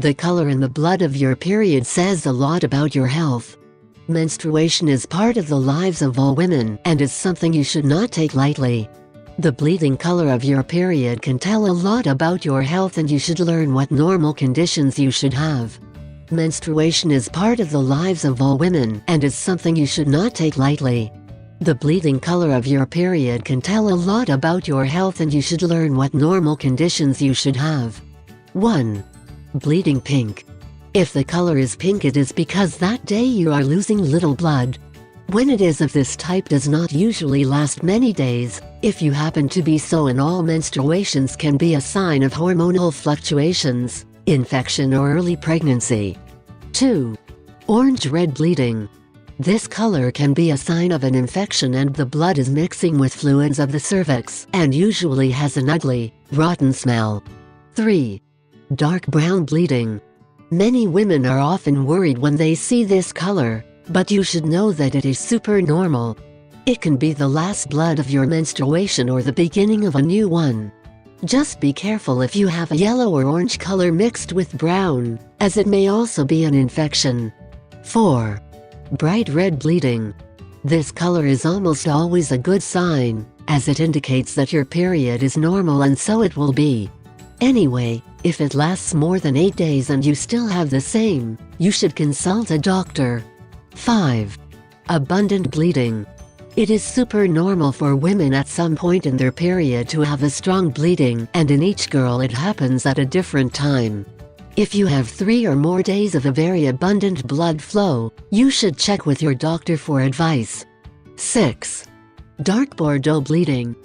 The color in the blood of your period says a lot about your health. Menstruation is part of the lives of all women and is something you should not take lightly. The bleeding color of your period can tell a lot about your health, and you should learn what normal conditions you should have. Menstruation is part of the lives of all women and is something you should not take lightly. The bleeding color of your period can tell a lot about your health, and you should learn what normal conditions you should have. 1. Bleeding pink. If the color is pink, it is because that day you are losing little blood. When it is of this type, does not usually last many days. If you happen to be so, and all menstruations can be a sign of hormonal fluctuations, infection, or early pregnancy. 2. Orange-red bleeding. This color can be a sign of an infection, and the blood is mixing with fluids of the cervix and usually has an ugly, rotten smell. 3. Dark brown bleeding. Many women are often worried when they see this color, but you should know that it is super normal. It can be the last blood of your menstruation or the beginning of a new one. Just be careful if you have a yellow or orange color mixed with brown, as it may also be an infection. 4. Bright red bleeding. This color is almost always a good sign, as it indicates that your period is normal, and so it will be. Anyway, if it lasts more than 8 days and you still have the same, you should consult a doctor. 5. Abundant bleeding. It is super normal for women at some point in their period to have a strong bleeding, and in each girl it happens at a different time. If you have 3 or more days of a very abundant blood flow, you should check with your doctor for advice. 6. Dark Bordeaux bleeding.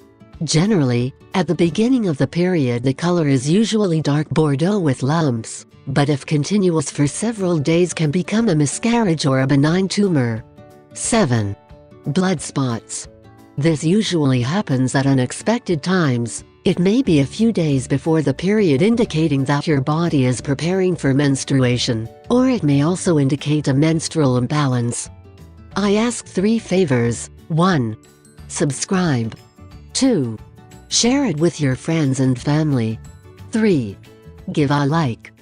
Generally, at the beginning of the period, the color is usually dark Bordeaux with lumps, but if continuous for several days, can become a miscarriage or a benign tumor. 7. Blood spots. This usually happens at unexpected times. It may be a few days before the period, indicating that your body is preparing for menstruation, or it may also indicate a menstrual imbalance. I ask 3 favors. 1. Subscribe. 2. Share it with your friends and family. 3. Give a like.